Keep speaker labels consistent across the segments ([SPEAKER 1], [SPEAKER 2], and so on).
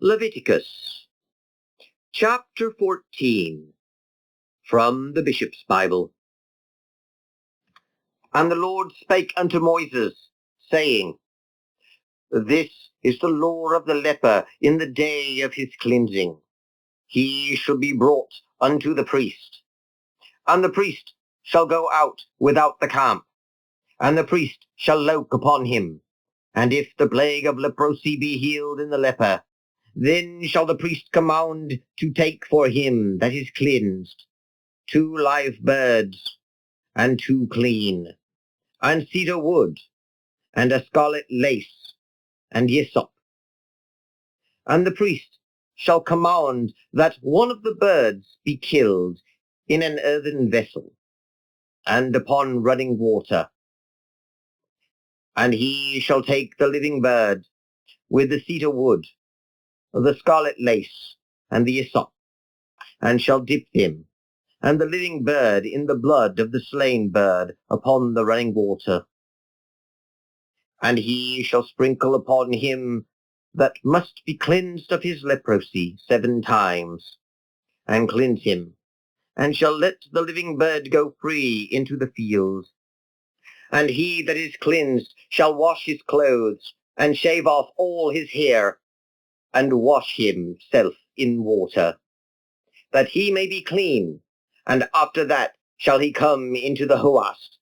[SPEAKER 1] Leviticus, chapter 14, from the Bishop's Bible. And the Lord spake unto Moses, saying, This is the law of the leper in the day of his cleansing. He shall be brought unto the priest, and the priest shall go out without the camp, and the priest shall look upon him. And if the plague of leprosy be healed in the leper, then shall the priest command to take for him that is cleansed 2 live birds, and 2 clean, and cedar wood, and a scarlet lace, and hyssop. And the priest shall command that one of the birds be killed in an earthen vessel, and upon running water. And he shall take the living bird with the cedar wood, the scarlet lace, and the hyssop, and shall dip him, and the living bird in the blood of the slain bird upon the running water. And he shall sprinkle upon him that must be cleansed of his leprosy 7 times, and cleanse him, and shall let the living bird go free into the field. And he that is cleansed shall wash his clothes, and shave off all his hair, and wash himself in water, that he may be clean. And after that shall he come into the hoast,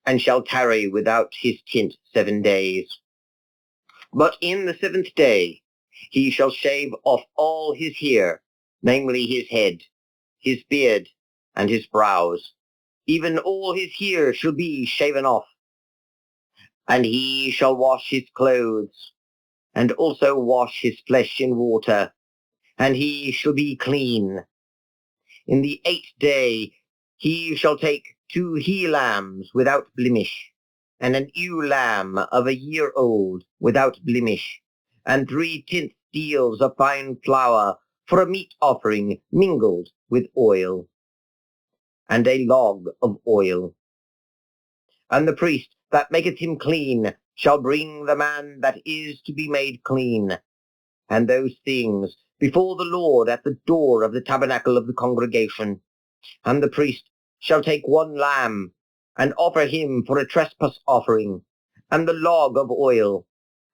[SPEAKER 1] and shall tarry without his tent 7 days. But in the 7th day he shall shave off all his hair, namely his head, his beard, and his brows. Even all his hair shall be shaven off. And he shall wash his clothes, and also wash his flesh in water, and he shall be clean. In the 8th day he shall take 2 he-lambs without blemish, and an ewe lamb of a year old without blemish, and 3/10 deals of fine flour for a meat offering mingled with oil, and a log of oil. And the priest that maketh him clean shall bring the man that is to be made clean, and those things before the Lord at the door of the tabernacle of the congregation. And the priest shall take 1 lamb, and offer him for a trespass offering, and the log of oil,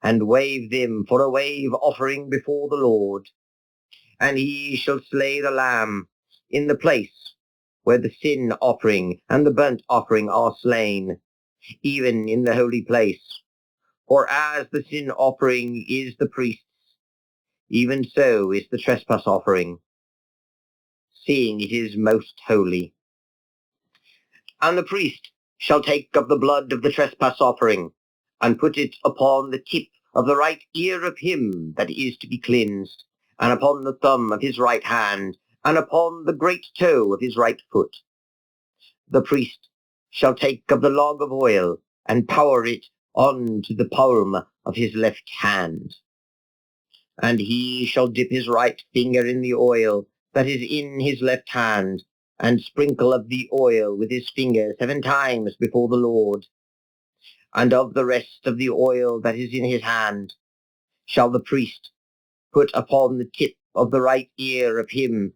[SPEAKER 1] and wave them for a wave offering before the Lord. And he shall slay the lamb in the place where the sin offering and the burnt offering are slain, even in the holy place. For as the sin offering is the priest's, even so is the trespass offering, seeing it is most holy. And the priest shall take of the blood of the trespass offering, and put it upon the tip of the right ear of him that is to be cleansed, and upon the thumb of his right hand, and upon the great toe of his right foot. The priest shall take of the log of oil, and pour it on to the palm of his left hand. And he shall dip his right finger in the oil that is in his left hand, and sprinkle of the oil with his finger 7 times before the Lord. And of the rest of the oil that is in his hand shall the priest put upon the tip of the right ear of him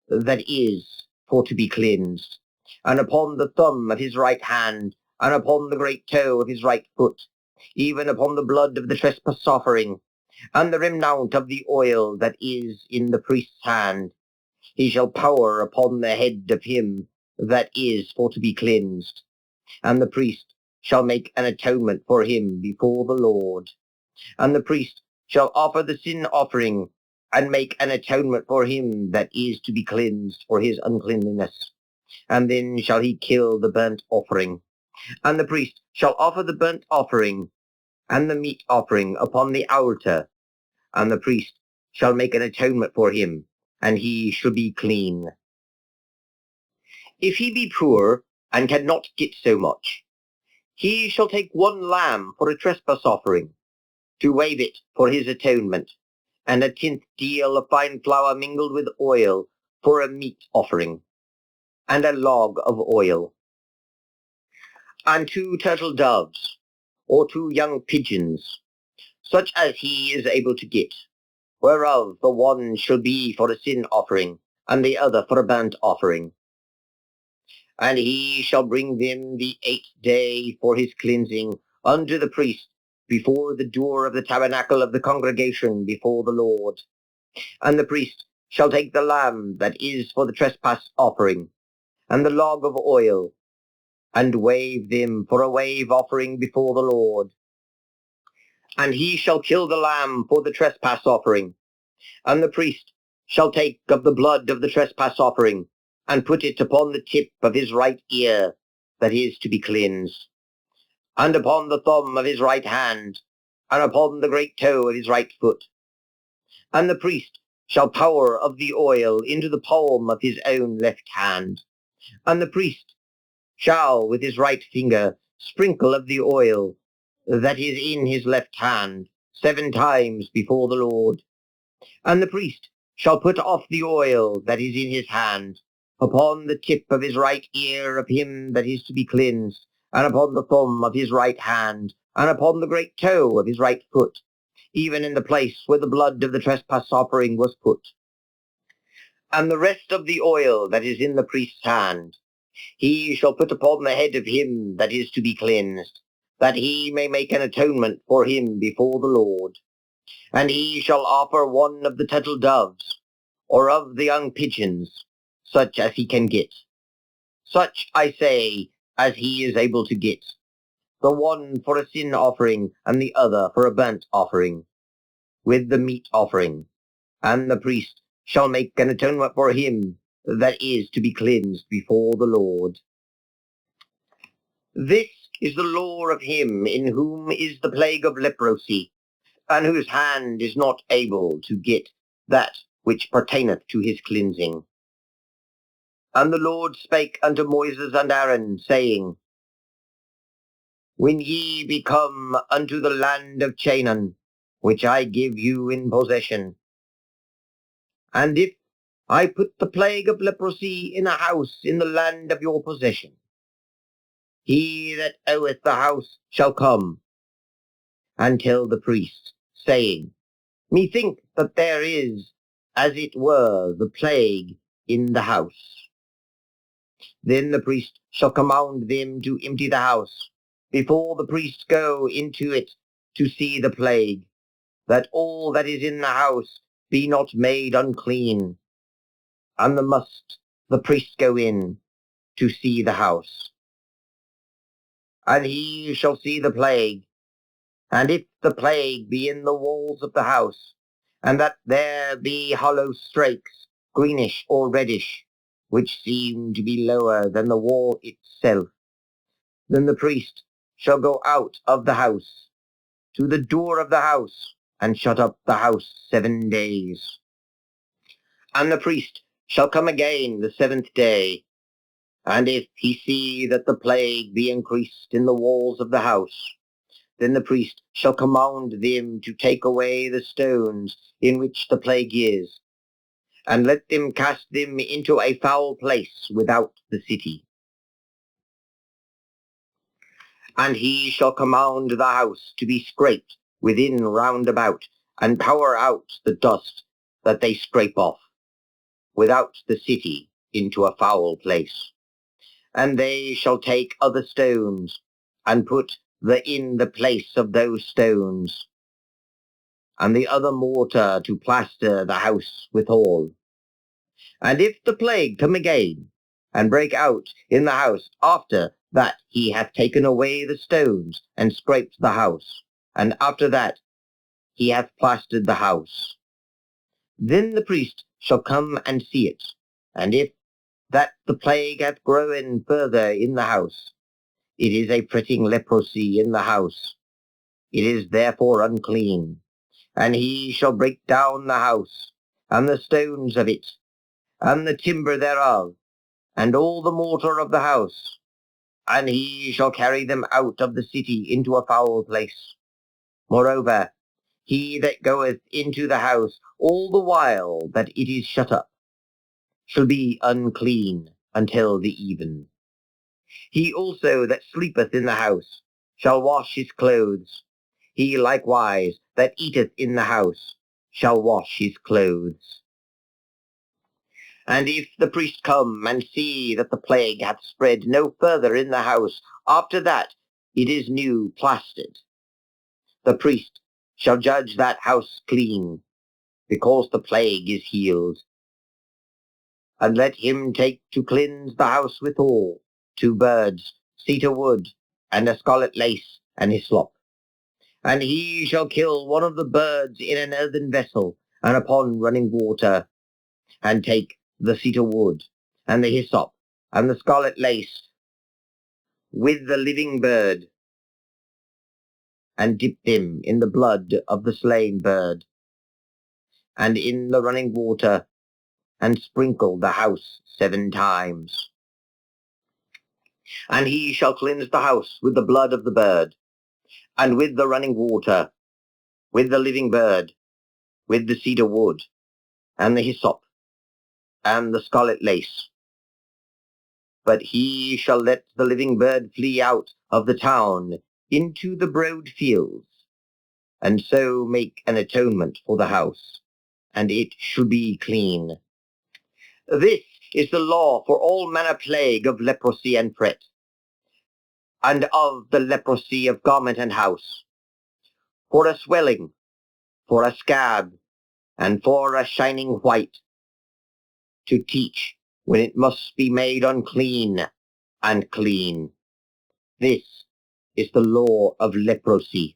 [SPEAKER 1] that is for to be cleansed, and upon the thumb of his right hand, and upon the great toe of his right foot, even upon the blood of the trespass offering, and the remnant of the oil that is in the priest's hand. He shall pour upon the head of him that is for to be cleansed, and the priest shall make an atonement for him before the Lord. And the priest shall offer the sin offering, and make an atonement for him that is to be cleansed for his uncleanness. And then shall he kill the burnt offering. And the priest shall offer the burnt offering and the meat offering upon the altar, and the priest shall make an atonement for him, and he shall be clean. If he be poor, and cannot get so much, he shall take 1 lamb for a trespass offering, to wave it for his atonement, and a 10th deal of fine flour mingled with oil for a meat offering, and a log of oil, and 2 turtle doves, or 2 young pigeons, such as he is able to get, whereof the one shall be for a sin offering, and the other for a burnt offering. And he shall bring them the 8th day for his cleansing unto the priest before the door of the tabernacle of the congregation before the Lord. And the priest shall take the lamb that is for the trespass offering, and the log of oil, and wave them for a wave offering before the Lord. And he shall kill the lamb for the trespass offering, and the priest shall take of the blood of the trespass offering, and put it upon the tip of his right ear, that is to be cleansed, and upon the thumb of his right hand, and upon the great toe of his right foot. And the priest shall pour of the oil into the palm of his own left hand. And the priest shall with his right finger sprinkle of the oil that is in his left hand 7 times before the Lord. And the priest shall put off the oil that is in his hand upon the tip of his right ear of him that is to be cleansed, and upon the thumb of his right hand, and upon the great toe of his right foot, even in the place where the blood of the trespass offering was put. And the rest of the oil that is in the priest's hand, he shall put upon the head of him that is to be cleansed, that he may make an atonement for him before the Lord. And he shall offer one of the turtle doves, or of the young pigeons, such as he can get. Such, I say, as he is able to get, the one for a sin offering, and the other for a burnt offering, with the meat offering. And the priest shall make an atonement for him that is to be cleansed before the Lord. This is the law of him in whom is the plague of leprosy, and whose hand is not able to get that which pertaineth to his cleansing. And the Lord spake unto Moses and Aaron, saying, When ye be come unto the land of Canaan, which I give you in possession, and if I put the plague of leprosy in a house in the land of your possession, he that oweth the house shall come and tell the priest, saying, Methink that there is, as it were, the plague in the house. Then the priest shall command them to empty the house, before the priest go into it to see the plague, that all that is in the house be not made unclean. And the priest go in to see the house. And he shall see the plague, and if the plague be in the walls of the house, and that there be hollow strakes, greenish or reddish, which seem to be lower than the wall itself, then the priest shall go out of the house to the door of the house, and shut up the house 7 days. And the priest shall come again the 7th day, and if he see that the plague be increased in the walls of the house, then the priest shall command them to take away the stones in which the plague is, and let them cast them into a foul place without the city. And he shall command the house to be scraped within round about, and pour out the dust that they scrape off, without the city into a foul place. And they shall take other stones, and put in the place of those stones, and the other mortar to plaster the house withal. And if the plague come again, and break out in the house after that he hath taken away the stones, and scraped the house, and after that he hath plastered the house, then the priest shall come and see it. And if that the plague hath grown further in the house, it is a fretting leprosy in the house, it is therefore unclean. And he shall break down the house, and the stones of it, and the timber thereof, and all the mortar of the house, and he shall carry them out of the city into a foul place. Moreover, he that goeth into the house all the while that it is shut up shall be unclean until the even. He also that sleepeth in the house shall wash his clothes. He likewise that eateth in the house shall wash his clothes. And if the priest come and see that the plague hath spread no further in the house, after that it is new plastered, the priest shall judge that house clean, because the plague is healed. And let him take to cleanse the house withal 2 birds, cedar wood, and a scarlet lace, and hyssop. And he shall kill one of the birds in an earthen vessel, and upon running water, and take the cedar wood, and the hyssop, and the scarlet lace, with the living bird, and dip them in the blood of the slain bird, and in the running water, and sprinkle the house 7 times. And he shall cleanse the house with the blood of the bird, and with the running water, with the living bird, with the cedar wood, and the hyssop, and the scarlet lace. But he shall let the living bird flee out of the town into the broad fields, and so make an atonement for the house, and it should be clean. This is the law for all manner plague of leprosy and fret, and of the leprosy of garment and house, for a swelling, for a scab, and for a shining white, to teach when it must be made unclean and clean. This is the law of leprosy.